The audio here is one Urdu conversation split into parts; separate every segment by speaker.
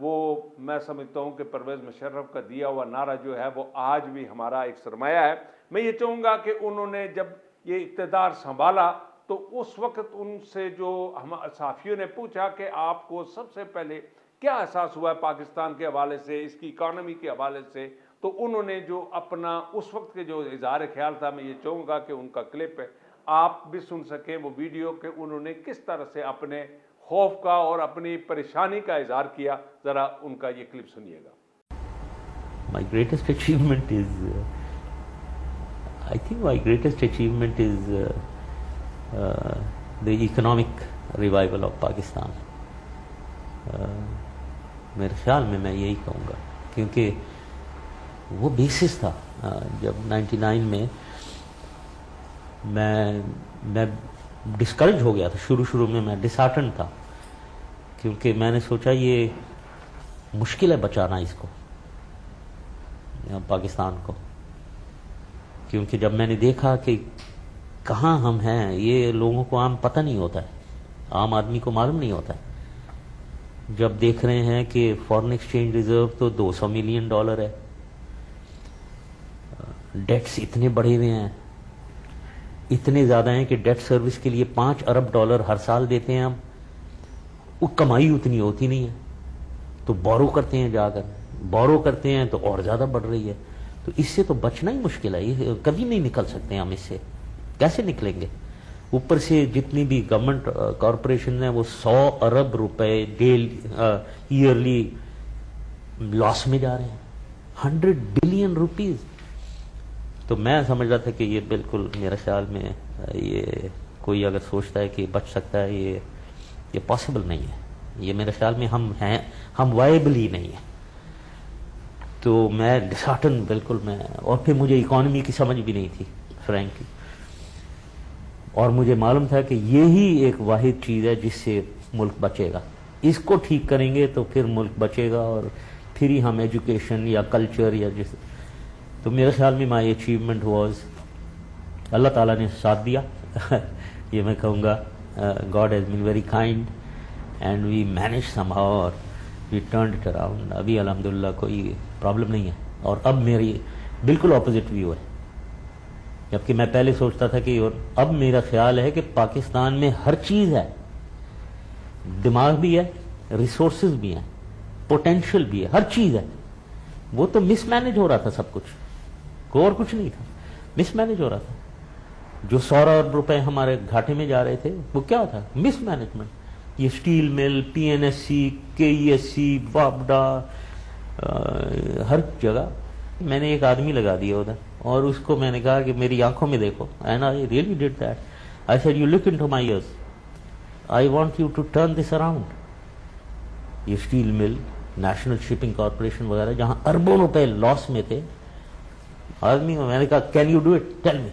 Speaker 1: وہ میں سمجھتا ہوں کہ پرویز مشرف کا دیا ہوا نعرہ جو ہے وہ آج بھی ہمارا ایک سرمایہ ہے۔ میں یہ چاہوں گا کہ انہوں نے جب یہ اقتدار سنبھالا تو اس وقت ان سے جو ہم صحافیوں نے پوچھا کہ آپ کو سب سے پہلے کیا احساس ہوا ہے پاکستان کے حوالے سے، اس کی اکانومی کے حوالے سے، تو انہوں نے جو اپنا اس وقت کے جو اظہار خیال تھا، میں یہ چاہوں گا کہ ان کا کلپ ہے آپ بھی سن سکیں وہ ویڈیو، کہ انہوں نے کس طرح سے اپنے خوف کا اور اپنی پریشانی کا اظہار کیا۔ ذرا ان کا یہ کلپ سنیے گا۔
Speaker 2: My greatest achievement is, I think my greatest achievement is the economic revival of Pakistan. میرے خیال میں یہی کہوں گا، کیونکہ وہ بیسس تھا۔ جب 99 میں میں ڈسکریج ہو گیا تھا، شروع میں ڈسہارٹن تھا، کیونکہ میں نے سوچا یہ مشکل ہے بچانا اس کو، پاکستان کو، کیونکہ جب میں نے دیکھا کہ کہاں ہم ہیں، یہ لوگوں کو عام پتہ نہیں ہوتا ہے، عام آدمی کو معلوم نہیں ہوتا ہے۔ جب دیکھ رہے ہیں کہ فارن ایکسچینج ریزرو تو $200 ملین ہے، ڈیٹس اتنے بڑھے ہوئے ہیں، اتنے زیادہ ہیں کہ ڈیٹ سروس کے لیے $5 ارب ہر سال دیتے ہیں ہم، وہ کمائی اتنی ہوتی نہیں ہے، تو بورو کرتے ہیں، جا کر بورو کرتے ہیں تو اور زیادہ بڑھ رہی ہے۔ تو اس سے تو بچنا ہی مشکل ہے، یہ کبھی نہیں نکل سکتے ہم اس سے، کیسے نکلیں گے؟ اوپر سے جتنی بھی گورنمنٹ کارپوریشن ہیں وہ $100 ارب ایئرلی لاس میں جا رہے ہیں، 100 بلین روپیز۔ تو میں سمجھ رہا تھا کہ یہ بالکل میرے خیال میں یہ کوئی اگر سوچتا ہے کہ بچ سکتا ہے، یہ پاسبل نہیں ہے، یہ میرے خیال میں ہم وائبل ہی نہیں ہیں۔ تو میں ڈسہارٹن بالکل اور پھر مجھے اکانومی کی سمجھ بھی نہیں تھی فرینکلی، اور مجھے معلوم تھا کہ یہی ایک واحد چیز ہے جس سے ملک بچے گا، اس کو ٹھیک کریں گے تو پھر ملک بچے گا، اور پھر ہی ہم ایجوکیشن یا کلچر یا تو میرے خیال میں مائی اچیومنٹ واز، اللہ تعالیٰ نے ساتھ دیا یہ میں کہوں گا، God has been very kind and we manage somehow, اور وی ٹرنڈ اٹ اراؤنڈ۔ ابھی الحمدللہ کوئی پرابلم نہیں ہے، اور اب میری بالکل اپوزٹ ویو ہے، جبکہ میں پہلے سوچتا تھا کہ اب میرا خیال ہے کہ پاکستان میں ہر چیز ہے، دماغ بھی ہے، ریسورسز بھی ہیں، پوٹینشل بھی ہے، ہر چیز ہے، وہ تو مس مینج ہو رہا تھا سب کچھ، اور کچھ نہیں تھا، مس مینج ہو رہا تھا۔ جو $100 ارب ہمارے گھاٹے میں جا رہے تھے وہ کیا تھا؟ مس مینجمنٹ۔ یہ اسٹیل مل، PNSC، KESC، وابڈا، ہر جگہ میں نے ایک آدمی لگا دیا ادھر، اور اس کو میں نے کہا کہ میری آنکھوں میں دیکھو، and I really did that, I said you look into my eyes, I want you to turn this around. یہ steel mill, national shipping corporation وغیرہ جہاں اربوں روپے لاس میں تھے، آدمی کو میں نے کہا can you do it, tell me,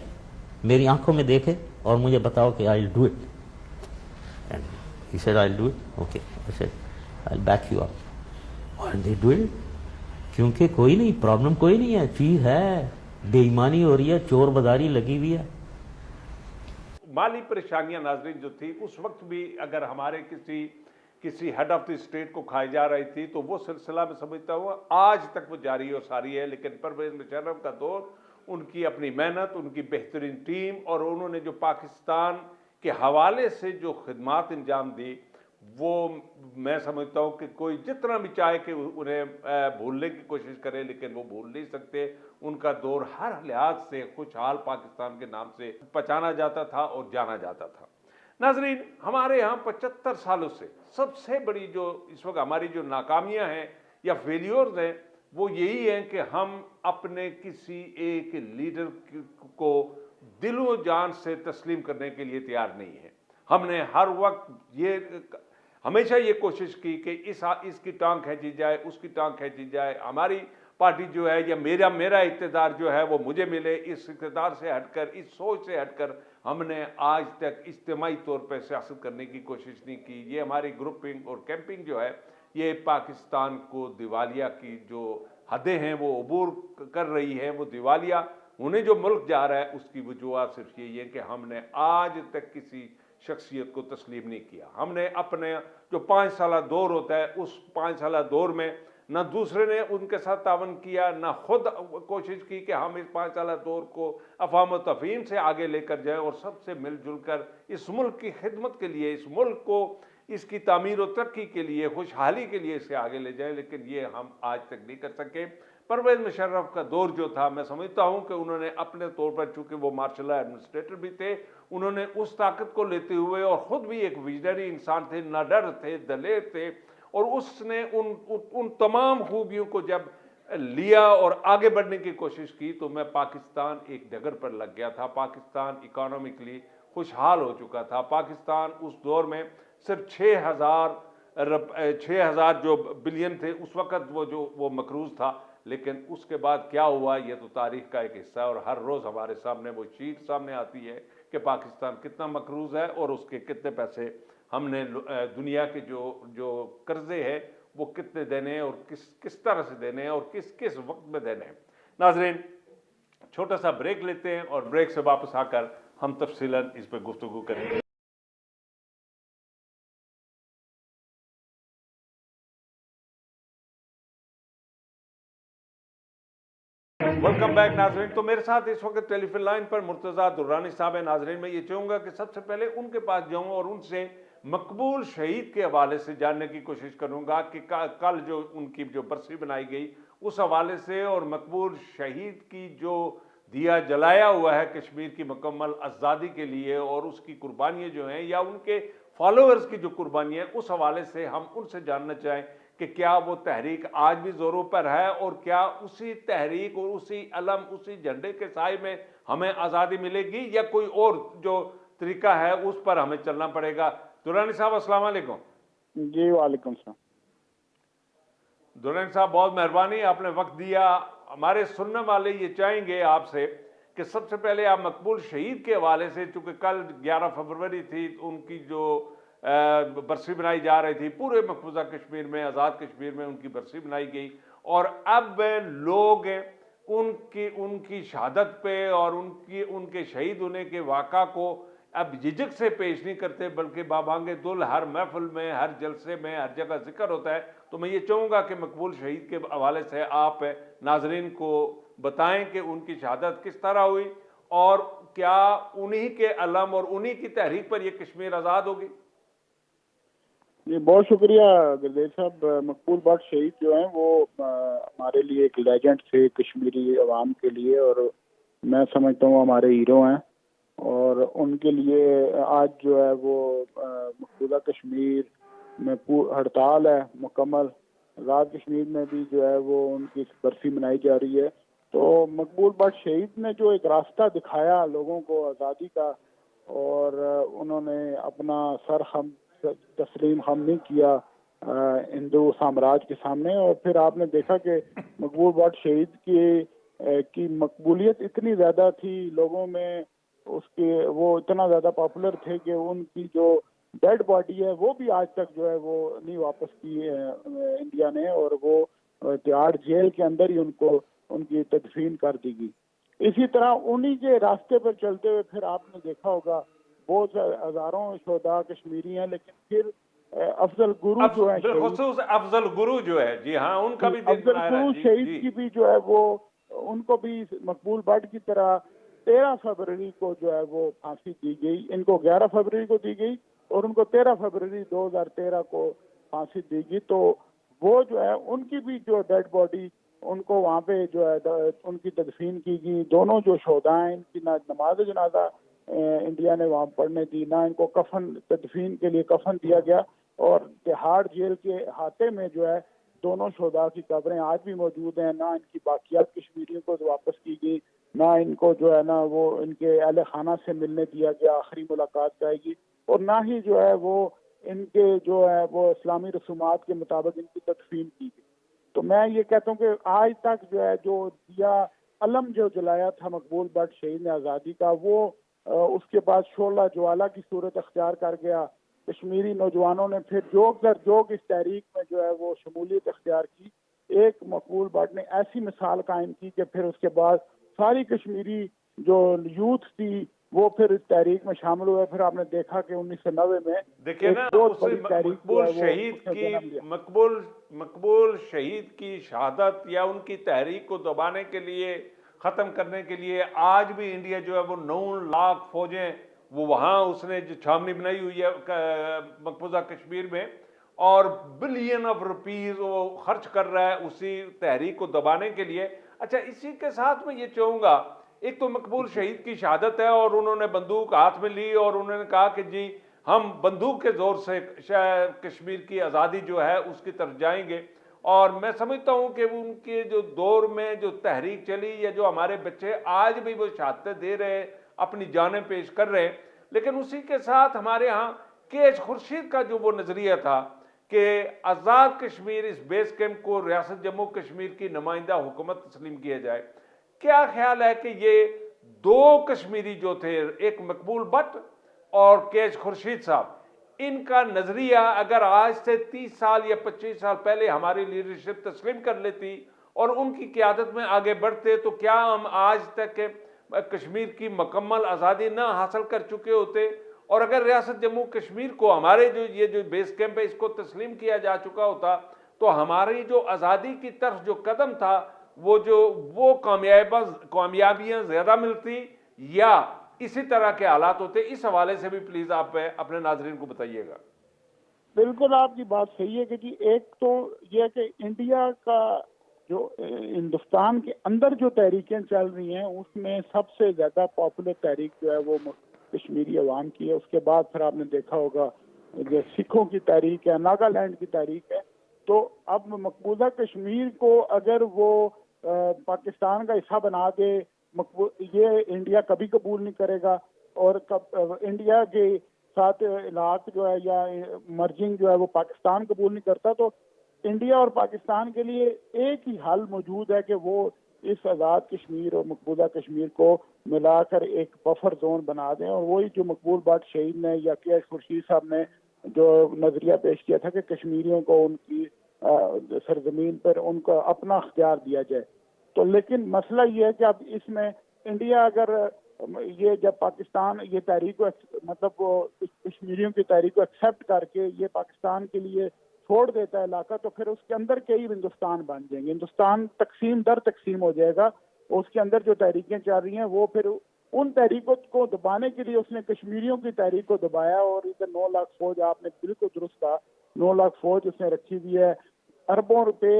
Speaker 2: میری آنکھوں میں دیکھے اور مجھے بتاؤ کہ I will do it, and he said I will do it, okay, I said I will back you up, اور دے ڈو اٹ، کیونکہ کوئی نہیں، پرابلم کوئی نہیں ہے، چیز ہے، بے ایمانی ہو رہی ہے، چور بازاری لگی ہوئی ہے۔
Speaker 1: مالی پریشانیاں ناظرین جو تھی اس وقت بھی اگر ہمارے کسی ہیڈ آف دی اسٹیٹ کو کھائی جا رہی تھی تو وہ سلسلہ میں سمجھتا ہوں آج تک وہ جاری اور ساری ہے، لیکن پرویز مشرف کا دور، ان کی اپنی محنت، ان کی بہترین ٹیم، اور انہوں نے جو پاکستان کے حوالے سے جو خدمات انجام دی، وہ میں سمجھتا ہوں کہ کوئی جتنا بھی چاہے کہ انہیں بھولنے کی کوشش کرے لیکن وہ بھول نہیں سکتے۔ ان کا دور ہر لحاظ سے خوشحال پاکستان کے نام سے پہچانا جاتا تھا اور جانا جاتا تھا۔ ناظرین، ہمارے ہاں 75 سالوں سے سب سے بڑی جو اس وقت ہماری جو ناکامیاں ہیں یا فیلیورز ہیں وہ یہی ہیں کہ ہم اپنے کسی ایک لیڈر کو دل و جان سے تسلیم کرنے کے لیے تیار نہیں ہیں۔ ہم نے ہر وقت ہمیشہ یہ کوشش کی کہ اس کی ٹانگ کھینچی جائے، اس کی ٹانگ کھینچی جائے، ہماری پارٹی جو ہے یا میرا اقتدار جو ہے وہ مجھے ملے، اس اقتدار سے ہٹ کر، اس سوچ سے ہٹ کر ہم نے آج تک اجتماعی طور پہ سیاست کرنے کی کوشش نہیں کی۔ یہ ہماری گروپنگ اور کیمپنگ جو ہے یہ پاکستان کو دیوالیہ کی جو حدیں ہیں وہ عبور کر رہی ہیں، وہ دیوالیہ ہونے جو ملک جا رہا ہے اس کی وجوہات صرف یہی ہے کہ ہم نے آج تک کسی شخصیت کو تسلیم نہیں کیا. ہم نے اپنے جو 5 سالہ دور ہوتا ہے اس 5 سالہ دور میں نہ دوسرے نے ان کے ساتھ تعاون کیا، نہ خود کوشش کی کہ ہم اس 5 سالہ دور کو افہام و تفہیم سے آگے لے کر جائیں اور سب سے مل جل کر اس ملک کی خدمت کے لیے، اس ملک کو اس کی تعمیر و ترقی کے لیے، خوشحالی کے لیے اسے آگے لے جائیں. لیکن یہ ہم آج تک نہیں کر سکے. پرویز مشرف کا دور جو تھا، میں سمجھتا ہوں کہ انہوں نے اپنے طور پر، چونکہ وہ مارشل لا ایڈمنسٹریٹر بھی تھے، انہوں نے اس طاقت کو لیتے ہوئے اور خود بھی ایک ویژنری انسان تھے، ناڈر تھے، دلیر تھے، اور اس نے ان تمام خوبیوں کو جب لیا اور آگے بڑھنے کی کوشش کی تو میں پاکستان ایک ڈگر پر لگ گیا تھا. پاکستان اکانومکلی خوشحال ہو چکا تھا. پاکستان اس دور میں صرف 6,000 جو بلین تھے اس وقت وہ مقروض تھا. لیکن اس کے بعد کیا ہوا یہ تو تاریخ کا ایک حصہ ہے، اور ہر روز ہمارے سامنے وہ شیٹ سامنے آتی ہے کہ پاکستان کتنا مقروض ہے اور اس کے کتنے پیسے ہم نے دنیا کے جو قرضے ہیں وہ کتنے دینے ہیں اور کس طرح سے دینے ہیں اور کس وقت میں دینے ہیں. ناظرین، چھوٹا سا بریک لیتے ہیں اور بریک سے واپس آ کر ہم تفصیلاً اس پہ گفتگو کریں گے. ویلکم بیک ناظرین. تو میرے ساتھ اس وقت ٹیلی فون لائن پر مرتضیٰ درانی صاحب ہیں. ناظرین، میں یہ چاہوں گا کہ سب سے پہلے ان کے پاس جاؤں اور ان سے مقبول شہید کے حوالے سے جاننے کی کوشش کروں گا کہ کل جو ان کی جو برسی بنائی گئی اس حوالے سے، اور مقبول شہید کی جو دیا جلایا ہوا ہے کشمیر کی مکمل آزادی کے لیے اور اس کی قربانیاں جو ہیں یا ان کے فالوورز کی جو قربانیاں ہیں، اس حوالے سے ہم ان سے جاننا چاہیں کہ کیا وہ تحریک آج بھی زوروں پر ہے اور کیا اسی تحریک اور اسی علم، اسی جھنڈے کے سائے میں ہمیں آزادی ملے گی یا کوئی اور جو طریقہ ہے اس پر ہمیں چلنا پڑے گا. درانی صاحب السلام علیکم.
Speaker 3: جی وعلیکم السلام.
Speaker 1: درانی صاحب بہت مہربانی، آپ نے وقت دیا. ہمارے سننے والے یہ چاہیں گے آپ سے کہ سب سے پہلے آپ مقبول شہید کے حوالے سے، چونکہ کل 11 فروری تھی، ان کی جو برسی بنائی جا رہی تھی پورے مقبوضہ کشمیر میں، آزاد کشمیر میں ان کی برسی بنائی گئی، اور اب لوگ ان کی شہادت پہ اور ان کے شہید ہونے کے واقعہ کو اب جھجک سے پیش نہیں کرتے بلکہ بابانگ دل ہر محفل میں، ہر جلسے میں، ہر جگہ ذکر ہوتا ہے. تو میں یہ چاہوں گا کہ مقبول شہید کے حوالے سے آپ ناظرین کو بتائیں کہ ان کی شہادت کس طرح ہوئی اور کیا انہی کے علم اور انہی کی تحریک پر یہ کشمیر آزاد ہوگی.
Speaker 3: جی بہت شکریہ گردیو صاحب. مقبول بٹ شہید جو ہیں وہ ہمارے لیے ایک لیجنڈ تھے کشمیری عوام کے لیے، اور میں سمجھتا ہوں ہمارے ہیرو ہیں، اور ان کے لیے آج جو ہے وہ مقبوضہ کشمیر میں ہڑتال ہے مکمل. آزاد کشمیر میں بھی جو ہے وہ ان کی برسی منائی جا رہی ہے. تو مقبول بٹ شہید نے جو ایک راستہ دکھایا لوگوں کو آزادی کا، اور انہوں نے اپنا سر تسلیم ہم نہیں کیا ہندو سامراج کے سامنے. اور پھر آپ نے دیکھا کہ مقبول بٹ شہید کی مقبولیت اتنی زیادہ تھی لوگوں میں، وہ اتنا زیادہ پاپولر تھے کہ ان کی جو ڈیڈ باڈی ہے وہ بھی آج تک جو ہے وہ نہیں واپس کی انڈیا نے، اور وہ تہاڑ جیل کے اندر ہی ان کی تدفین کر دی گئی. اسی طرح انہی کے راستے پر چلتے ہوئے پھر آپ نے دیکھا ہوگا بہت ہزاروں شہداء کشمیری ہیں، لیکن پھر افضل گرو جو ہے
Speaker 1: بالخصوص افضل گرو جو ہے، جی ہاں، ان کا بھی دن
Speaker 3: افضل
Speaker 1: منایا
Speaker 3: گرو
Speaker 1: جی
Speaker 3: شہید کی بھی جو ہے وہ ان کو بھی مقبول بٹ کی طرح 13 فروری کو جو ہے وہ پھانسی دی گئی. ان کو 11 فروری کو دی گئی اور ان کو 13 فروری 2013 کو پھانسی دی گئی. تو وہ جو ہے ان کی بھی جو ڈیڈ باڈی ان کو وہاں پہ جو ہے ان کی تدفین کی گئی. دونوں جو شہداء ہیں ان کی نہ نماز جنازہ انڈیا نے وہاں پڑھنے دی، نہ ان کو کفن تدفین کے لیے کفن دیا گیا. اور تہاڑ جیل کے احاطے میں جو ہے دونوں شہداء کی قبریں آج بھی موجود ہیں. نہ ان کی باقیات کشمیریوں کو واپس کی گئی، نہ ان کو جو ہے نا وہ ان کے اہل خانہ سے ملنے دیا گیا، آخری ملاقات جائے گی، اور نہ ہی جو ہے وہ ان کے جو ہے وہ اسلامی رسومات کے مطابق ان کی تدفین کی گئی. تو میں یہ کہتا ہوں کہ آج تک جو ہے جو دیا علم جو جلایا تھا مقبول بٹ شہید نے آزادی کا، وہ اس کے بعد شعلہ جوالا کی صورت اختیار کر گیا. کشمیری نوجوانوں نے پھر جوگ در جوگ اس تحریک میں جو ہے وہ شمولیت اختیار کی. ایک مقبول بٹ نے ایسی مثال قائم کی کہ پھر اس کے بعد ساری کشمیری جو یوتھ تھی وہ پھر اس تحریک میں شامل ہوئے. پھر آپ نے دیکھا کہ 1990 میں
Speaker 1: دیکھیں
Speaker 3: ایک
Speaker 1: نا
Speaker 3: بہت
Speaker 1: اسی
Speaker 3: بڑی تحریک جو
Speaker 1: مقبول
Speaker 3: ہے وہ
Speaker 1: شہید
Speaker 3: اس نے
Speaker 1: کی
Speaker 3: جنم لیا.
Speaker 1: مقبول شہید کی شہادت یا ان کی تحریک کو دبانے کے لیے، ختم کرنے کے لیے آج بھی انڈیا جو ہے وہ 9 لاکھ فوجیں وہ وہاں اس نے جو چھاونی بنائی ہوئی ہے مقبوضہ کشمیر میں، اور بلین آف روپیز وہ خرچ کر رہا ہے اسی تحریک کو دبانے کے لیے. اچھا، اسی کے ساتھ میں یہ چاہوں گا، ایک تو مقبول شہید کی شہادت ہے اور انہوں نے بندوق ہاتھ میں لی اور انہوں نے کہا کہ جی ہم بندوق کے زور سے کشمیر کی آزادی جو ہے اس کی طرف جائیں گے. اور میں سمجھتا ہوں کہ ان کے جو دور میں جو تحریک چلی یا جو ہمارے بچے آج بھی وہ شہادتیں دے رہے، اپنی جانیں پیش کر رہے ہیں. لیکن اسی کے ساتھ ہمارے ہاں کے ایچ خورشید کا جو وہ نظریہ تھا کہ آزاد کشمیر اس بیس کیمپ کو ریاست جموں کشمیر کی نمائندہ حکومت تسلیم کیا جائے. کیا خیال ہے کہ یہ دو کشمیری جو تھے، ایک مقبول بٹ اور کے ایچ خورشید صاحب، ان کا نظریہ اگر آج سے 30 سال یا 25 سال پہلے ہماری لیڈرشپ تسلیم کر لیتی اور ان کی قیادت میں آگے بڑھتے تو کیا ہم آج تک کشمیر کی مکمل آزادی نہ حاصل کر چکے ہوتے؟ اور اگر ریاست جموں کشمیر کو ہمارے جو یہ بیس کیمپ ہے اس کو تسلیم کیا جا چکا ہوتا تو ہماری جو آزادی کی طرف جو قدم تھا وہ کامیابیاں زیادہ ملتی یا اسی طرح کے حالات ہوتے؟ اس حوالے سے بھی پلیز آپ اپنے ناظرین کو بتائیے گا.
Speaker 3: بالکل آپ کی بات صحیح ہے کہ جی ایک تو یہ ہے کہ انڈیا کا جو ہندوستان کے اندر جو تحریکیں چل رہی ہیں اس میں سب سے زیادہ پاپولر تحریک جو ہے وہ کشمیری عوام کی ہے. اس کے بعد پھر آپ نے دیکھا ہوگا جو سکھوں کی تحریک ہے، ناگالینڈ کی تحریک ہے. تو اب مقبوضہ کشمیر کو اگر وہ پاکستان کا حصہ بنا دے، یہ انڈیا کبھی قبول نہیں کرے گا. اور انڈیا کے ساتھ علاقہ جو ہے یا مرجنگ جو ہے وہ پاکستان قبول نہیں کرتا. تو انڈیا اور پاکستان کے لیے ایک ہی حل موجود ہے کہ وہ اس آزاد کشمیر اور مقبوضہ کشمیر کو ملا کر ایک بفر زون بنا دیں. اور وہی جو مقبول بٹ شہید نے یا کے ایچ خورشید صاحب نے جو نظریہ پیش کیا تھا کہ کشمیریوں کو ان کی سرزمین پر ان کا اپنا اختیار دیا جائے. تو لیکن مسئلہ یہ ہے کہ اب اس میں انڈیا اگر یہ جب پاکستان یہ تحریک کو مطلب وہ کشمیریوں کی تحریک کو ایکسیپٹ کر کے یہ پاکستان کے لیے چھوڑ دیتا ہے علاقہ تو پھر اس کے اندر کئی ہندوستان بن جائیں گے. ہندوستان تقسیم در تقسیم ہو جائے گا. اس کے اندر جو تحریکیں چل رہی ہیں وہ پھر ان تحریکوں کو دبانے کے لیے اس نے کشمیریوں کی تحریک کو دبایا. اور ادھر 9 لاکھ فوج، آپ نے بالکل درست کہا، 9 لاکھ فوج اس نے رکھی ہوئی ہے. اربوں روپے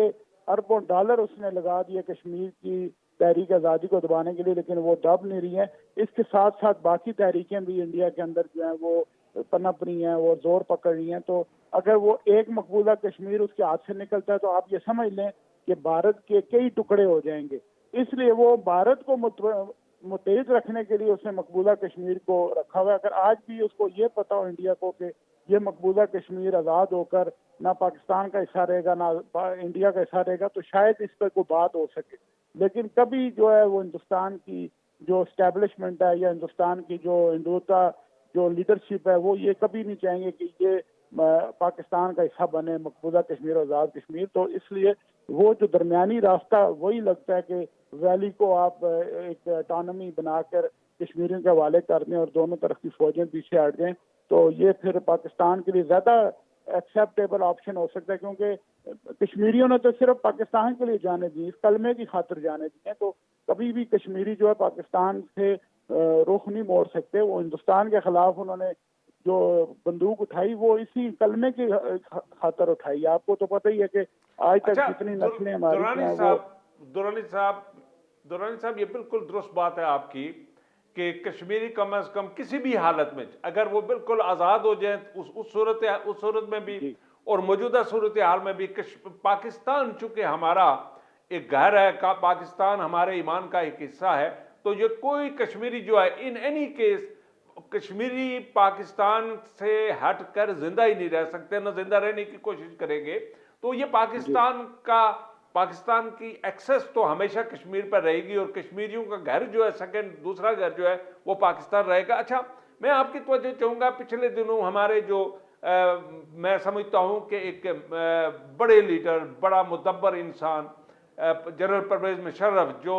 Speaker 3: اربوں ڈالر اس نے لگا دیے کشمیر کی تحریک آزادی کو دبانے کے لیے، لیکن وہ دب نہیں رہی ہیں. اس کے ساتھ ساتھ باقی تحریکیں بھی انڈیا کے اندر جو ہیں وہ پنپ رہی ہیں، وہ زور پکڑ رہی ہیں. تو اگر وہ ایک مقبوضہ کشمیر اس کے ہاتھ سے نکلتا ہے تو آپ یہ سمجھ لیں کہ بھارت کے کئی ٹکڑے ہو جائیں گے. اس لیے وہ بھارت کو متحد رکھنے کے لیے اس نے مقبوضہ کشمیر کو رکھا ہوا ہے. اگر آج بھی اس کو یہ پتا ہو انڈیا کو کہ یہ مقبوضہ کشمیر آزاد ہو کر نہ پاکستان کا حصہ رہے گا نہ انڈیا کا حصہ رہے گا تو شاید اس پر کوئی بات ہو سکے. لیکن کبھی جو ہے وہ ہندوستان کی جو اسٹیبلشمنٹ ہے یا ہندوستان کی جو ہندوتا جو لیڈرشپ ہے وہ یہ کبھی نہیں چاہیں گے کہ یہ پاکستان کا حصہ بنے مقبوضہ کشمیر اور آزاد کشمیر. تو اس لیے وہ جو درمیانی راستہ وہی لگتا ہے کہ ویلی کو آپ ایک اٹانومی بنا کر کشمیریوں کے حوالے کر دیں اور دونوں طرف کی فوجیں پیچھے ہٹ جائیں تو یہ پھر پاکستان کے لیے زیادہ ایکسیپٹیبل آپشن ہو سکتا ہے. کیونکہ کشمیریوں نے تو صرف پاکستان کے لیے جانے دی، اس کلمے کی خاطر جانے دی ہیں. تو کبھی بھی کشمیری جو ہے پاکستان سے رخ نہیں موڑ سکتے. وہ ہندوستان کے خلاف انہوں نے جو بندوق اٹھائی وہ اسی کلمے کی خاطر اٹھائی. آپ کو تو پتہ ہی ہے کہ آج تک جتنی نسلیں ہماری ہیں وہ
Speaker 1: دورانی صاحب یہ بالکل درست بات ہے آپ کی کہ کشمیری کم از کم کسی بھی حالت میں اگر وہ بالکل آزاد ہو جائیں اس صورت میں بھی اور موجودہ صورتحال میں بھی پاکستان چونکہ ہمارا ایک گھر ہے، پاکستان ہمارے ایمان کا ایک حصہ ہے، تو یہ کوئی کشمیری جو ہے in any case Kashmiri Pakistan سے ہٹ کر زندہ ہی نہیں رہ سکتے، نہ زندہ رہنے کی کوشش کریں گے. تو یہ پاکستان کی ایکسس تو ہمیشہ کشمیر پر رہے گی اور کشمیریوں کا گھر جو ہے سیکنڈ دوسرا گھر جو ہے وہ پاکستان رہے گا. اچھا، میں آپ کی توجہ چاہوں گا، پچھلے دنوں ہمارے جو میں سمجھتا ہوں کہ ایک بڑے لیڈر، بڑا مدبر انسان جنرل پرویز مشرف جو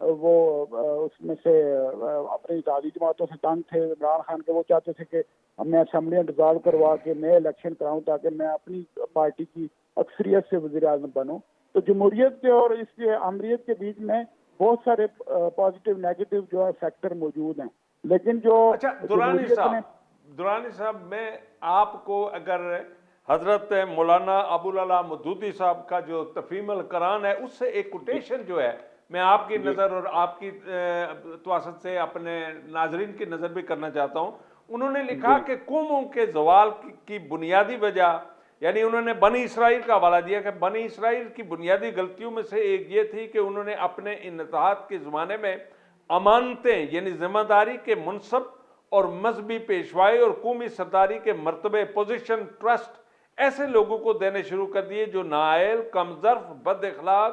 Speaker 3: وہ اس میں سے اپنی اتحادی جماعتوں سے تنگ تھے عمران خان کے. وہ چاہتے تھے کہ میں اسمبلیاں ڈیزالو کروا کے میں الیکشن کراؤں تاکہ میں اپنی پارٹی کی اکثریت سے وزیر اعظم بنوں. تو جمہوریت کے اور اس کے آمریت کے بیچ میں بہت سارے پازیٹیو نیگیٹو جو ہے فیکٹر موجود ہیں. لیکن جو
Speaker 1: اچھا
Speaker 3: جمہوریت نے
Speaker 1: درانی صاحب, میں آپ کو اگر حضرت مولانا ابوالعلا مودودی صاحب کا جو تفہیم القرآن ہے اس سے ایک کوٹیشن جو ہے میں آپ کی نظر اور آپ کی تواسط سے اپنے ناظرین کی نظر بھی کرنا چاہتا ہوں. انہوں نے لکھا کہ قوموں کے زوال کی بنیادی وجہ, یعنی انہوں نے بنی اسرائیل کا حوالہ دیا کہ بنی اسرائیل کی بنیادی غلطیوں میں سے ایک یہ تھی کہ انہوں نے اپنے انتحاد کے زمانے میں امانتیں یعنی ذمہ داری کے منصب اور مذہبی پیشوائی اور قومی سرداری کے مرتبے پوزیشن ٹرسٹ ایسے لوگوں کو دینے شروع کر دیے جو نااہل, کمظرف, بد اخلاق,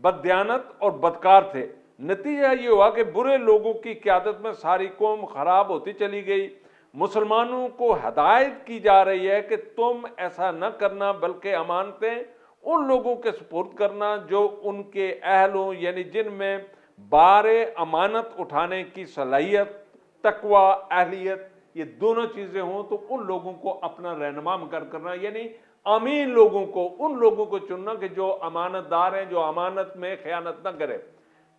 Speaker 1: بد دیانت اور بدکار تھے. نتیجہ یہ ہوا کہ برے لوگوں کی قیادت میں ساری قوم خراب ہوتی چلی گئی. مسلمانوں کو ہدایت کی جا رہی ہے کہ تم ایسا نہ کرنا بلکہ امانتیں ان لوگوں کے سپرد کرنا جو ان کے اہل ہوں, یعنی جن میں بار امانت اٹھانے کی صلاحیت, تقوی, اہلیت, یہ دونوں چیزیں ہوں, تو ان لوگوں کو اپنا رہنما مقرر کرنا, یعنی امین لوگوں کو, ان لوگوں کو چننا کہ جو امانت دار ہیں, جو امانت میں خیانت نہ کرے.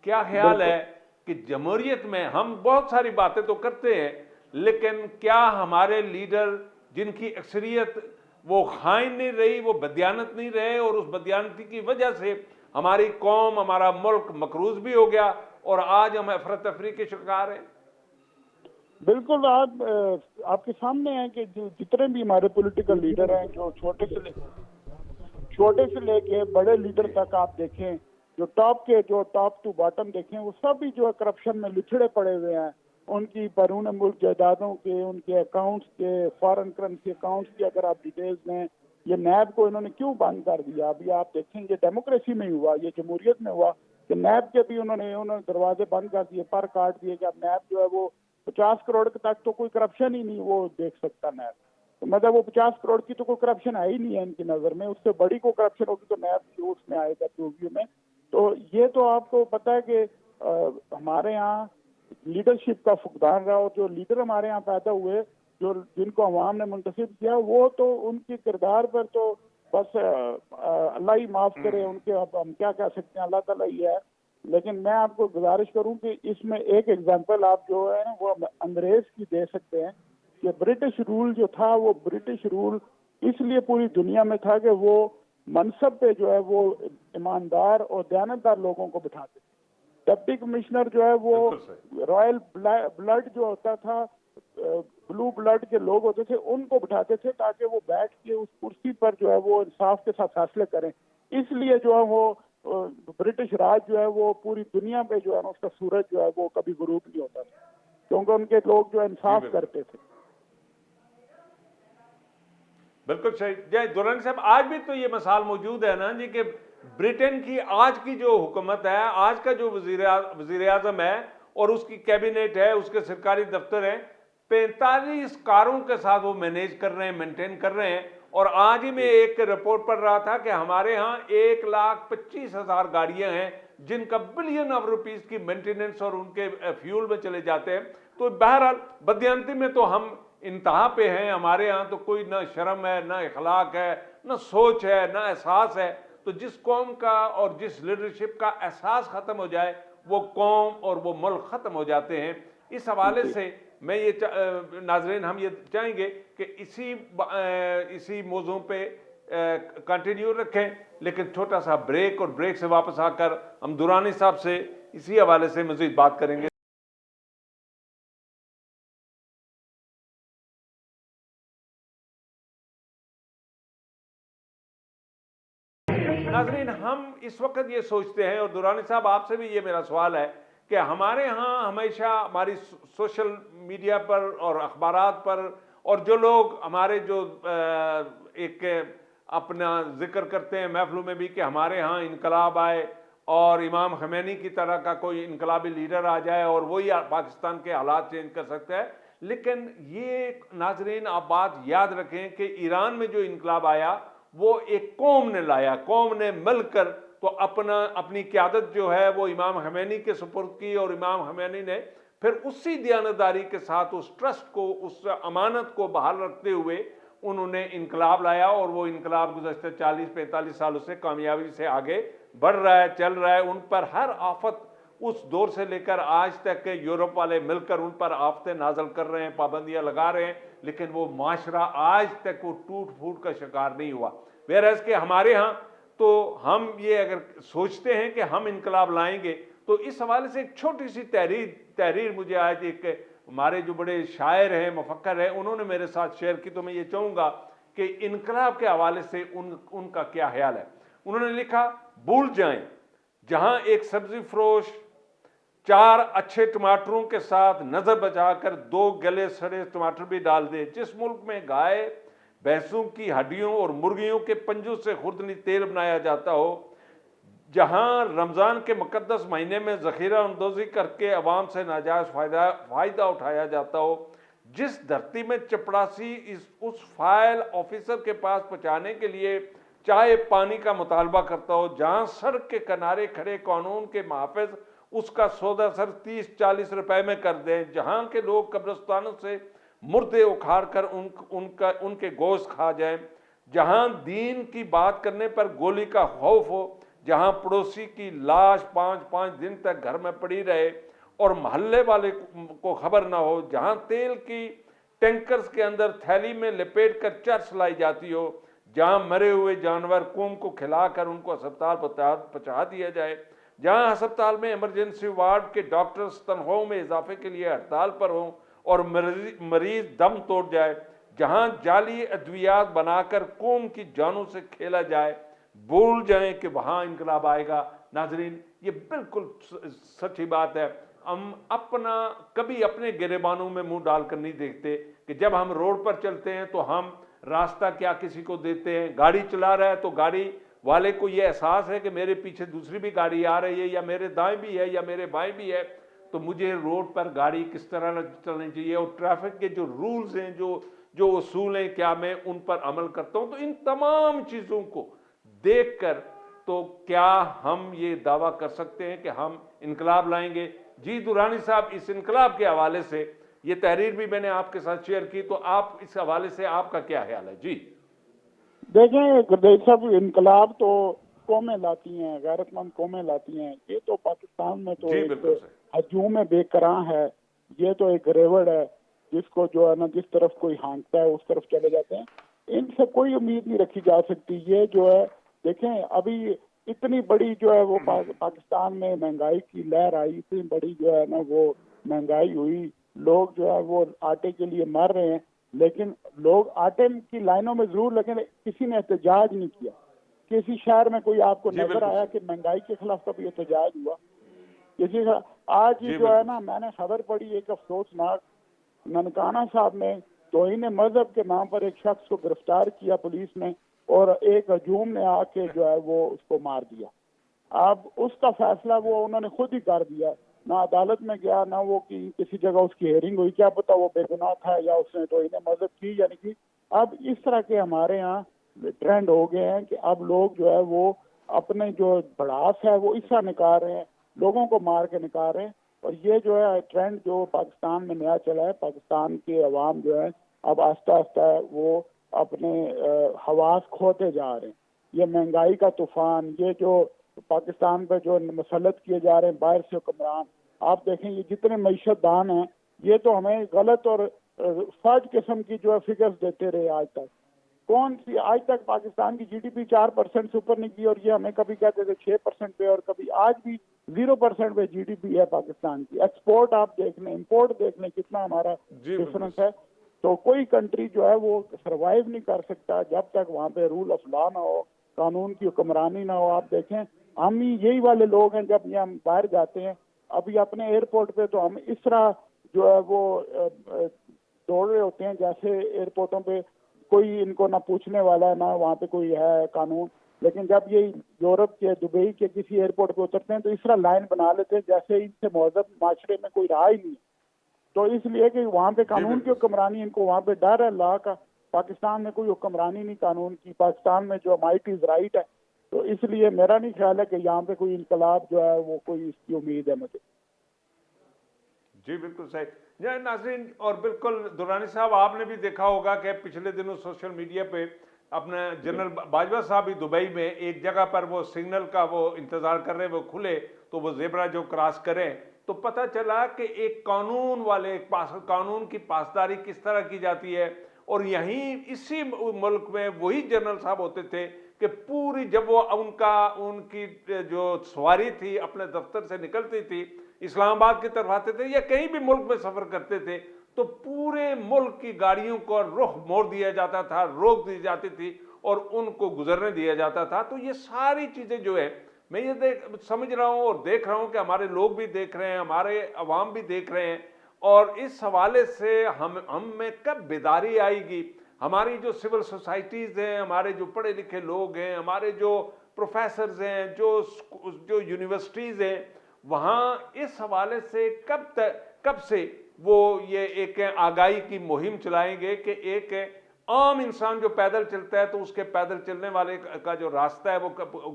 Speaker 1: کیا خیال ہے کہ جمہوریت میں ہم بہت ساری باتیں تو کرتے ہیں لیکن کیا ہمارے لیڈر جن کی اکثریت وہ خائن نہیں رہی, وہ بدیانت نہیں رہے, اور اس بدیانتی کی وجہ سے ہماری قوم, ہمارا ملک مقروض بھی ہو گیا اور آج ہم افراتفری کے شکار ہیں؟
Speaker 3: بالکل آپ کے سامنے ہیں کہ جتنے بھی ہمارے پولیٹیکل لیڈر ہیں, جو چھوٹے سے لے کے بڑے لیڈر تک آپ دیکھیں, جو ٹاپ ٹو باٹم دیکھیں, وہ سب بھی جو ہے کرپشن میں لچھڑے پڑے ہوئے ہیں. ان کی بیرون ملک جائیدادوں کے, ان کے اکاؤنٹس کے, فارن کرنسی اکاؤنٹس کی اگر آپ ڈیٹیلز لیں, یہ نیب کو انہوں نے کیوں بند کر دیا؟ ابھی آپ دیکھیں یہ ڈیموکریسی میں ہوا, یہ جمہوریت میں ہوا کہ نیب کے بھی انہوں نے دروازے بند کر دیے, پر کاٹ دیے کہ اب نیب جو ہے وہ 50 کروڑ تک تو کوئی کرپشن ہی نہیں وہ دیکھ سکتا نیب. تو مطلب وہ 50 کروڑ کی تو کوئی کرپشن ہے ہی نہیں ہے ان کی نظر میں, اس سے بڑی کوئی کرپشن ہوگی تو نیب کی اس میں آئے گا ریویو میں. تو یہ تو آپ کو پتہ ہے کہ ہمارے یہاں لیڈرشپ کا فقدان رہا, اور جو لیڈر ہمارے یہاں پیدا ہوئے جن کو عوام نے منتخب کیا, وہ تو ان کے کردار پر تو بس اللہ ہی معاف کرے, ان کے اب ہم کیا کہہ سکتے ہیں, اللہ تعالیٰ ہی ہے. لیکن میں آپ کو گزارش کروں کہ اس میں ایک ایگزامپل آپ جو ہے نا وہ انگریز کی دے سکتے ہیں کہ برٹش رول جو تھا, وہ برٹش رول اس لیے پوری دنیا میں تھا کہ وہ منصب پہ جو ہے وہ ایماندار اور دیانتدار لوگوں کو بٹھاتے تھے. ڈپٹی کمشنر جو ہے وہ رائل بلڈ جو ہوتا تھا, بلو بلڈ کے لوگ ہوتے تھے, ان کو بٹھاتے تھے تاکہ وہ بیٹھ کے اس کرسی پر جو ہے وہ انصاف کے ساتھ فیصلے کریں. اس لیے جو ہے وہ برٹش راج جو ہے وہ پوری دنیا پہ جو ہے نا اس کا سورج جو ہے وہ کبھی غروب نہیں ہوتا تھا, کیونکہ ان کے لوگ جو انصاف کرتے تھے.
Speaker 1: بالکل صحیح. دورانی صاحب, آج بھی تو یہ مثال موجود ہے نا جی کہ برٹن کی آج کی جو حکومت ہے, آج کا جو وزیر اعظم ہے اور اس کی کیبنٹ ہے, اس کے سرکاری دفتر ہیں, 45 کاروں کے ساتھ وہ مینیج کر رہے ہیں, مینٹین کر رہے ہیں. اور آج ہی میں ایک رپورٹ پڑھ رہا تھا کہ ہمارے ہاں 1,25,000 گاڑیاں ہیں جن کا بلین آف روپیز کی مینٹیننس اور ان کے فیول میں چلے جاتے ہیں. تو بہرحال بدیانتی میں تو ہم انتہا پہ ہیں. ہمارے ہاں تو کوئی نہ شرم ہے, نہ اخلاق ہے, نہ سوچ ہے, نہ احساس ہے. تو جس قوم کا اور جس لیڈرشپ کا احساس ختم ہو جائے وہ قوم اور وہ ملک ختم ہو جاتے ہیں. اس حوالے سے میں یہ ناظرین ہم یہ چاہیں گے کہ اسی موضوع پہ کنٹینیو رکھیں, لیکن چھوٹا سا بریک, اور بریک سے واپس آ کر ہم درانی صاحب سے اسی حوالے سے مزید بات کریں گے. ناظرین, ہم اس وقت یہ سوچتے ہیں, اور دورانی صاحب آپ سے بھی یہ میرا سوال ہے کہ ہمارے ہاں ہمیشہ ہماری سوشل میڈیا پر اور اخبارات پر, اور جو لوگ ہمارے جو ایک اپنا ذکر کرتے ہیں محفلوں میں بھی کہ ہمارے ہاں انقلاب آئے اور امام خمینی کی طرح کا کوئی انقلابی لیڈر آ جائے اور وہی پاکستان کے حالات چینج کر سکتا ہے. لیکن یہ ناظرین آپ بات یاد رکھیں کہ ایران میں جو انقلاب آیا وہ ایک قوم نے لایا, قوم نے مل کر تو اپنی قیادت جو ہے وہ امام خمینی کے سپرد کی، اور امام خمینی نے پھر اسی دیانتداری کے ساتھ اس ٹرسٹ کو، اس امانت کو بحال رکھتے ہوئے انہوں نے انقلاب لایا، اور وہ انقلاب گزشتہ 40-45 سالوں سے کامیابی سے آگے بڑھ رہا ہے، چل رہا ہے۔ ان پر ہر آفت اس دور سے لے کر آج تک کہ یورپ والے مل کر ان پر آفتیں نازل کر رہے ہیں، پابندیاں لگا رہے ہیں، لیکن وہ معاشرہ آج تک وہ ٹوٹ پھوٹ کا شکار نہیں ہوا۔ ویرز کہ ہمارے ہاں تو ہم یہ اگر سوچتے ہیں کہ ہم انقلاب لائیں گے، تو اس حوالے سے ایک چھوٹی سی تحریر مجھے آج ایک ہمارے جو بڑے شاعر ہیں، مفکر ہیں، انہوں نے میرے ساتھ شیئر کی، تو میں یہ چاہوں گا کہ انقلاب کے حوالے سے ان کا کیا خیال ہے۔ انہوں نے لکھا، بھول جائیں جہاں ایک سبزی فروش 4 اچھے ٹماٹروں کے ساتھ نظر بچا کر 2 گلے سڑے ٹماٹر بھی ڈال دے، جس ملک میں گائے بھینسوں کی ہڈیوں اور مرغیوں کے پنجوں سے خوردنی تیل بنایا جاتا ہو، جہاں رمضان کے مقدس مہینے میں ذخیرہ اندوزی کر کے عوام سے ناجائز فائدہ اٹھایا جاتا ہو، جس دھرتی میں چپڑاسی اس فائل آفیسر کے پاس پہنچانے کے لیے چائے پانی کا مطالبہ کرتا ہو، جہاں سڑک کے کنارے کھڑے قانون کے محافظ اس کا سودا سر 30-40 روپے میں کر دیں، جہاں کے لوگ قبرستانوں سے مردے اکھاڑ کر ان کے گوشت کھا جائیں، جہاں دین کی بات کرنے پر گولی کا خوف ہو، جہاں پڑوسی کی لاش 5-5 دن تک گھر میں پڑی رہے اور محلے والے کو خبر نہ ہو، جہاں تیل کی ٹینکرز کے اندر تھیلی میں لپیٹ کر چرس لائی جاتی ہو، جہاں مرے ہوئے جانور قوم کو کھلا کر ان کو ہسپتال پہنچا دیا جائے، جہاں ہسپتال میں ایمرجنسی وارڈ کے ڈاکٹرز تنخواہوں میں اضافے کے لیے ہڑتال پر ہوں اور مریض دم توڑ جائے، جہاں جعلی ادویات بنا کر قوم کی جانوں سے کھیلا جائے، بھول جائیں کہ وہاں انقلاب آئے گا۔ ناظرین، یہ بالکل سچی بات ہے۔ ہم کبھی اپنے گریبانوں میں منہ ڈال کر نہیں دیکھتے کہ جب ہم روڈ پر چلتے ہیں تو ہم راستہ کیا کسی کو دیتے ہیں، گاڑی چلا رہا ہے تو گاڑی والے کو یہ احساس ہے کہ میرے پیچھے دوسری بھی گاڑی آ رہی ہے، یا میرے دائیں بھی ہے یا میرے بائیں بھی ہے، تو مجھے روڈ پر گاڑی کس طرح چلنی چاہیے، اور ٹریفک کے جو رولز ہیں، جو اصول ہیں، کیا میں ان پر عمل کرتا ہوں۔ تو ان تمام چیزوں کو دیکھ کر تو کیا ہم یہ دعویٰ کر سکتے ہیں کہ ہم انقلاب لائیں گے؟ جی درانی صاحب، اس انقلاب کے حوالے سے یہ تحریر بھی میں نے آپ کے ساتھ شیئر کی، تو آپ اس حوالے سے آپ کا کیا خیال ہے؟ جی
Speaker 3: دیکھیں گردیش صاحب، انقلاب تو قومیں لاتی ہیں، غیرت مند قومیں لاتی ہیں، یہ تو پاکستان میں تو
Speaker 1: جی
Speaker 3: ایک
Speaker 1: بالکل صحیح۔
Speaker 3: ہجوم بے کراں ہے، یہ تو ایک ریوڑ ہے جس کو جو ہے نا جس طرف کوئی ہانکتا ہے اس طرف چلے جاتے ہیں۔ ان سے کوئی امید نہیں رکھی جا سکتی۔ یہ جو ہے دیکھیں، ابھی اتنی بڑی جو ہے وہ پاکستان میں مہنگائی کی لہر آئی، اتنی بڑی جو ہے نا وہ مہنگائی ہوئی، لوگ جو ہے وہ آٹے کے لیے مر رہے ہیں، لیکن لوگ آٹے کی لائنوں میں ضرور لگے، کسی نے احتجاج نہیں کیا۔ کسی شہر میں کوئی آپ کو
Speaker 1: جی
Speaker 3: نظر
Speaker 1: بالکل
Speaker 3: آیا
Speaker 1: صحیح۔
Speaker 3: کہ مہنگائی کے خلاف کبھی احتجاج ہوا؟ کسی کا آج
Speaker 1: جی
Speaker 3: جو ہے
Speaker 1: بالکل
Speaker 3: نا، میں نے خبر پڑھی ایک افسوسناک، ننکانہ صاحب نے توہین مذہب کے نام پر ایک شخص کو گرفتار کیا پولیس نے، اور ایک ہجوم نے آ کے جو ہے وہ اس کو مار دیا۔ اب اس کا فیصلہ وہ انہوں نے خود ہی کر دیا، نہ عدالت میں گیا، نہ وہ کسی جگہ اس کی ہیئرنگ ہوئی، کیا پتا وہ بے گناہ تھا یا اس نے توہین مذہب کی یا نہیں کی۔ اب اس طرح کے ہمارے ہاں ٹرینڈ ہو گئے ہیں کہ اب لوگ جو ہے وہ اپنے جو بڑاس ہے وہ اس طرح نکال رہے ہیں، لوگوں کو مار کے نکال رہے ہیں۔ اور یہ جو ہے ٹرینڈ جو پاکستان میں نیا چلا ہے، پاکستان کے عوام جو ہے اب آہستہ آہستہ وہ اپنے حواس کھوتے جا رہے ہیں۔ یہ مہنگائی کا طوفان، یہ جو پاکستان پہ جو مسلط کیے جا رہے ہیں باہر سے حکمران، آپ دیکھیں یہ جتنے معیشت دان ہیں یہ تو ہمیں غلط اور فاج قسم کی جو ہے فگرز دیتے رہے آج تک۔ کون سی آج تک پاکستان کی جی ڈی پی 4% سے اوپر نہیں کی، اور یہ ہمیں کبھی کہتے تھے 6% پہ، اور کبھی آج بھی 0% پہ جی ڈی پی ہے پاکستان کی۔ ایکسپورٹ آپ دیکھ لیں، امپورٹ دیکھ لیں، کتنا ہمارا
Speaker 1: جی
Speaker 3: ڈفرنس
Speaker 1: بالکل۔
Speaker 3: ہے۔ تو کوئی کنٹری جو ہے وہ سروائیو نہیں کر سکتا جب تک وہاں پہ رول آف لا نہ ہو، قانون کی حکمرانی نہ ہو۔ آپ دیکھیں ہم ہی یہی والے لوگ ہیں، جب یہ ہم باہر جاتے ہیں ابھی اپنے ایئرپورٹ پہ، تو ہم اس طرح جو ہے وہ دوڑ رہے ہوتے ہیں جیسے ایئرپورٹوں پہ کوئی ان کو نہ پوچھنے والا، نہ وہاں پہ کوئی ہے قانون۔ لیکن جب یہ یورپ کے، دبئی کے کسی ایئرپورٹ پہ اترتے ہیں تو اس طرح لائن بنا لیتے ہیں جیسے ان سے مہذب معاشرے میں کوئی رہا ہی نہیں ہے۔ تو اس لیے کہ وہاں پہ
Speaker 1: جی
Speaker 3: قانون کی
Speaker 1: بالکل۔
Speaker 3: حکمرانی، ان کو وہاں پہ ڈر ہے لا کا۔ پاکستان میں کوئی حکمرانی نہیں قانون کی، پاکستان میں جو مائٹ از رائٹ ہے، تو اس لیے میرا نہیں خیال ہے کہ یہاں پہ کوئی انقلاب جو ہے وہ کوئی اس کی امید ہے مجھے.
Speaker 1: جی بالکل صحیح. جی ناظرین، اور بالکل درانی صاحب آپ نے بھی دیکھا ہوگا کہ پچھلے دنوں سوشل میڈیا پہ اپنے جنرل باجوہ صاحب بھی دبئی میں ایک جگہ پر وہ سگنل کا وہ انتظار کر رہے، وہ کھلے تو وہ زیبرا جو کراس کریں تو پتہ چلا کہ ایک قانون والے ایک قانون کی پاسداری کس طرح کی جاتی ہے. اور یہیں اسی ملک میں وہی جنرل صاحب ہوتے تھے کہ پوری جب وہ ان کی جو سواری تھی اپنے دفتر سے نکلتی تھی اسلام آباد کی طرف آتے تھے یا کہیں بھی ملک میں سفر کرتے تھے تو پورے ملک کی گاڑیوں کو رخ موڑ دیا جاتا تھا، روک دی جاتی تھی اور ان کو گزرنے دیا جاتا تھا. تو یہ ساری چیزیں جو ہے میں یہ سمجھ رہا ہوں اور دیکھ رہا ہوں کہ ہمارے لوگ بھی دیکھ رہے ہیں، ہمارے عوام بھی دیکھ رہے ہیں. اور اس حوالے سے ہم میں کب بیداری آئے گی؟ ہماری جو سول سوسائٹیز ہیں، ہمارے جو پڑھے لکھے لوگ ہیں، ہمارے جو پروفیسرز ہیں، جو یونیورسٹیز ہیں، وہاں اس حوالے سے کب سے وہ یہ ایک آگاہی کی مہم چلائیں گے کہ ایک عام انسان جو پیدل چلتا ہے تو اس کے پیدل چلنے والے کا جو راستہ ہے وہ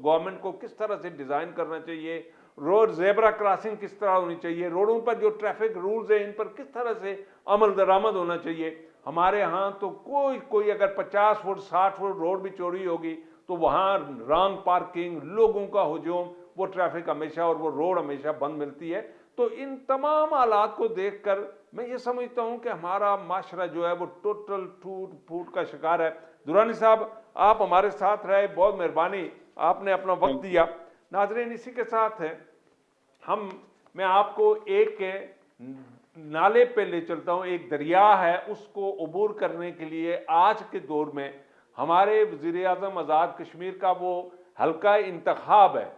Speaker 1: گورنمنٹ کو کس طرح سے ڈیزائن کرنا چاہیے، روڈ زیبرا کراسنگ کس طرح ہونی چاہیے، روڈوں پر جو ٹریفک رولز ہیں ان پر کس طرح سے عمل درآمد ہونا چاہیے. ہمارے ہاں تو کوئی اگر 50 فٹ 60 فٹ روڈ بھی چوری ہوگی تو وہاں رانگ پارکنگ، لوگوں کا ہجوم، وہ ٹریفک ہمیشہ اور وہ روڈ ہمیشہ بند ملتی ہے. تو ان تمام حالات کو دیکھ کر میں یہ سمجھتا ہوں کہ ہمارا معاشرہ جو ہے وہ ٹوٹل ٹوٹ پھوٹ کا شکار ہے. درانی صاحب آپ ہمارے ساتھ رہے، بہت مہربانی، آپ نے اپنا وقت دیا. ناظرین اسی کے ساتھ ہے میں آپ کو ایک نالے پہ لے چلتا ہوں. ایک دریا ہے، اس کو عبور کرنے کے لیے آج کے دور میں ہمارے وزیر اعظم آزاد کشمیر کا وہ حلقہ انتخاب ہے،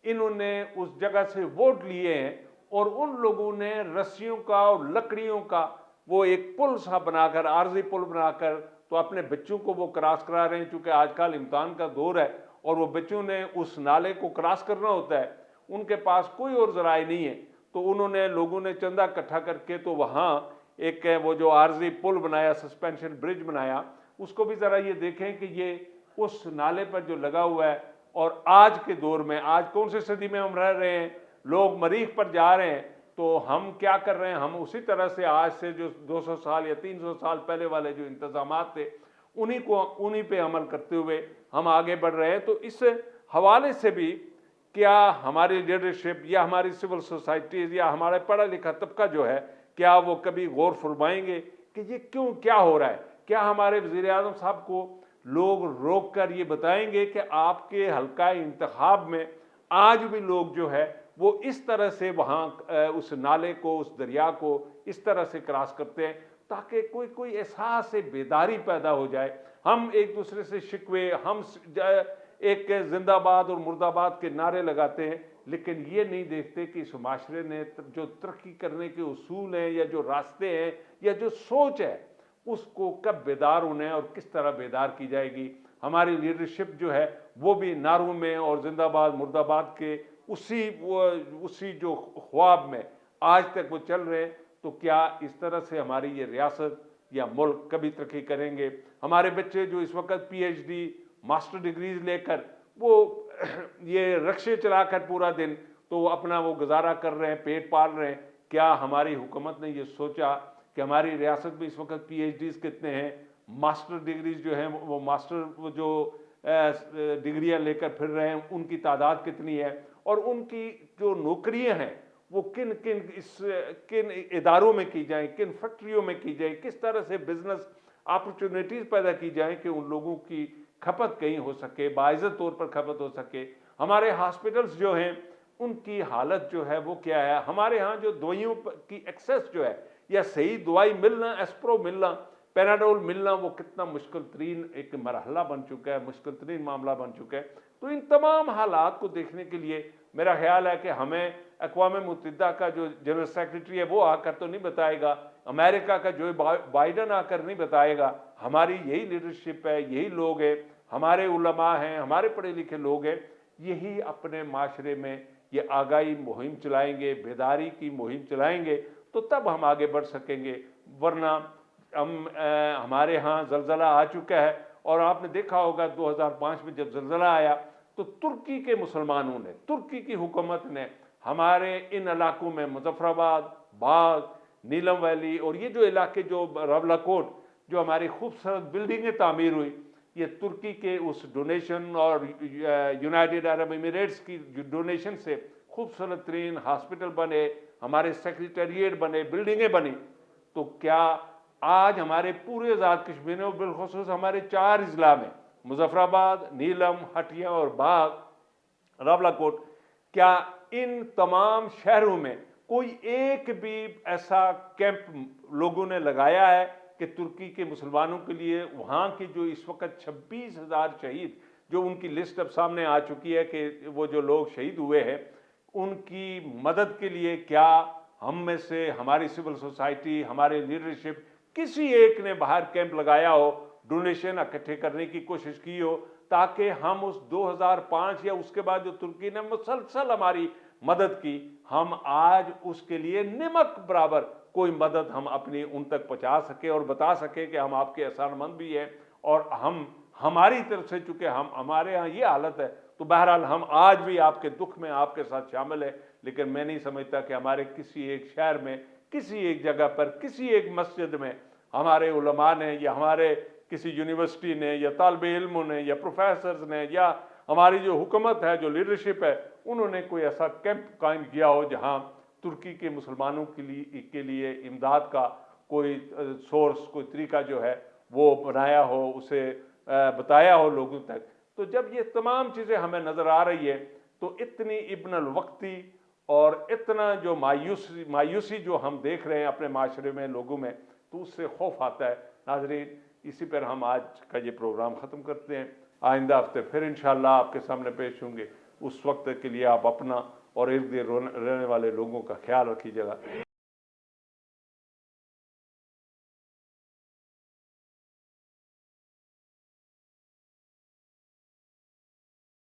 Speaker 1: انہوں نے اس جگہ سے ووٹ لیے ہیں اور ان لوگوں نے رسیوں کا اور لکڑیوں کا وہ ایک پل سا بنا کر، عارضی پل بنا کر تو اپنے بچوں کو وہ کراس کرا رہے ہیں. چونکہ آج کل امتحان کا دور ہے اور وہ بچوں نے اس نالے کو کراس کرنا ہوتا ہے، ان کے پاس کوئی اور ذرائع نہیں ہے. تو انہوں نے لوگوں نے چندہ اکٹھا کر کے تو وہاں ایک وہ جو عارضی پل بنایا، سسپینشن برج بنایا. اس کو بھی ذرا یہ دیکھیں کہ یہ اس نالے پر جو لگا ہوا ہے. اور آج کے دور میں، آج کون سی صدی میں ہم رہ رہے ہیں؟ لوگ مریخ پر جا رہے ہیں تو ہم کیا کر رہے ہیں؟ ہم اسی طرح سے آج سے جو 200 سال یا 300 سال پہلے والے جو انتظامات تھے انہی پہ عمل کرتے ہوئے ہم آگے بڑھ رہے ہیں. تو اس حوالے سے بھی کیا ہماری لیڈرشپ یا ہماری سول سوسائٹیز یا ہمارا پڑھا لکھا طبقہ جو ہے، کیا وہ کبھی غور فرمائیں گے کہ یہ کیا ہو رہا ہے؟ کیا ہمارے وزیر اعظم صاحب کو لوگ روک کر یہ بتائیں گے کہ آپ کے حلقہ انتخاب میں آج بھی لوگ جو ہے وہ اس طرح سے وہاں اس نالے کو، اس دریا کو اس طرح سے کراس کرتے ہیں تاکہ کوئی احساس بیداری پیدا ہو جائے؟ ہم ایک دوسرے سے شکوے، ہم ایک زندہ آباد اور مرد آباد کے نعرے لگاتے ہیں، لیکن یہ نہیں دیکھتے کہ اس معاشرے نے جو ترقی کرنے کے اصول ہیں یا جو راستے ہیں یا جو سوچ ہے اس کو کب بیدار ہونا ہے اور کس طرح بیدار کی جائے گی. ہماری لیڈرشپ جو ہے وہ بھی نعروں میں اور زندہ آباد مرد آباد کے اسی جو خواب میں آج تک وہ چل رہے ہیں. تو کیا اس طرح سے ہماری یہ ریاست یا ملک کبھی ترقی کریں گے؟ ہمارے بچے جو اس وقت P H D master degrees لے کر وہ یہ رکشے چلا کر پورا دن تو اپنا وہ گزارا کر رہے ہیں، پیٹ پال رہے ہیں، کیا ہماری حکومت نے یہ سوچا کہ ہماری ریاست میں اس وقت پی ایچ ڈیز کتنے ہیں، ماسٹر ڈگریز جو ہیں وہ ماسٹر جو ڈگریاں لے کر پھر رہے ہیں ان کی تعداد کتنی ہے، اور ان کی جو نوکریاں ہیں وہ کن اداروں میں کی جائیں، کن فیکٹریوں میں کی جائیں، کس طرح سے بزنس اپرچونیٹیز پیدا کی جائیں کہ ان لوگوں کی کھپت کہیں ہو سکے، باعزت طور پر کھپت ہو سکے. ہمارے ہاسپٹلز جو ہیں ان کی حالت جو ہے وہ کیا ہے؟ ہمارے ہاں جو دوائیوں کی ایکسیس جو ہے یا صحیح دوائی ملنا، ایسپرو ملنا، پیناڈول ملنا، وہ کتنا مشکل ترین ایک مرحلہ بن چکا ہے، مشکل ترین معاملہ بن چکا ہے. تو ان تمام حالات کو دیکھنے کے لیے میرا خیال ہے کہ ہمیں اقوام متحدہ کا جو جنرل سیکریٹری ہے وہ آ کر تو نہیں بتائے گا، امریکہ کا جو بائیڈن آ کر نہیں بتائے گا. ہماری یہی لیڈرشپ ہے، یہی لوگ ہیں، ہمارے علماء ہیں، ہمارے پڑھے لکھے لوگ ہیں، یہی اپنے معاشرے میں یہ آگاہی مہم چلائیں گے، بیداری کی مہم چلائیں گے تو تب ہم آگے بڑھ سکیں گے. ورنہ ہمارے ہاں زلزلہ آ چکا ہے اور آپ نے دیکھا ہوگا 2005 میں جب زلزلہ آیا تو ترکی کے مسلمانوں نے، ترکی کی حکومت نے ہمارے ان علاقوں میں مظفرآباد، باغ، نیلم ویلی اور یہ جو علاقے جو راولاکوٹ جو ہماری خوبصورت بلڈنگیں تعمیر ہوئی، یہ ترکی کے اس ڈونیشن اور یونائٹڈ عرب ایمریٹس کی ڈونیشن سے خوبصورت ترین ہاسپٹل بنے، ہمارے سیکریٹریٹ بنے، بلڈنگیں بنی. تو کیا آج ہمارے پورے آزاد کشمیر میں، بالخصوص ہمارے 4 اضلاع میں، مظفرآباد، نیلم، ہٹیا اور باغ، راولاکوٹ، کیا ان تمام شہروں میں کوئی ایک بھی ایسا کیمپ لوگوں نے لگایا ہے کہ ترکی کے مسلمانوں کے لیے وہاں کی جو اس وقت 26,000 شہید جو ان کی لسٹ اب سامنے آ چکی ہے کہ وہ جو لوگ شہید ہوئے ہیں ان کی مدد کے لیے کیا ہم میں سے ہماری سول سوسائٹی، ہمارے لیڈرشپ کسی ایک نے باہر کیمپ لگایا ہو، ڈونیشن اکٹھے کرنے کی کوشش کی ہو تاکہ ہم اس 2005 یا اس کے بعد جو ترکی نے مسلسل ہماری مدد کی، ہم آج اس کے لیے نمک برابر کوئی مدد ہم اپنی ان تک پہنچا سکے اور بتا سکے کہ ہم آپ کے احسان مند بھی ہیں اور ہماری طرف سے چونکہ ہمارے ہاں یہ حالت ہے تو بہرحال ہم آج بھی آپ کے دکھ میں آپ کے ساتھ شامل ہیں. لیکن میں نہیں سمجھتا کہ ہمارے کسی ایک شہر میں، کسی ایک جگہ پر، کسی ایک مسجد میں ہمارے علماء نے یا ہمارے کسی یونیورسٹی نے یا طالب علموں نے یا پروفیسرز نے یا ہماری جو حکومت ہے، جو لیڈرشپ ہے، انہوں نے کوئی ایسا کیمپ قائم کیا ہو جہاں ترکی کے مسلمانوں کے لیے امداد کا کوئی سورس، کوئی طریقہ جو ہے وہ بنایا ہو، اسے بتایا ہو لوگوں تک. تو جب یہ تمام چیزیں ہمیں نظر آ رہی ہے تو اتنی ابن الوقتی اور اتنا جو مایوسی جو ہم دیکھ رہے ہیں اپنے معاشرے میں، لوگوں میں، تو اس سے خوف آتا ہے. ناظرین، اسی پر ہم آج کا یہ پروگرام ختم کرتے ہیں. آئندہ ہفتے پھر انشاءاللہ آپ کے سامنے پیش ہوں گے. اس وقت کے لیے آپ اپنا اور ارد گرد رہنے والے لوگوں کا خیال رکھیے گا.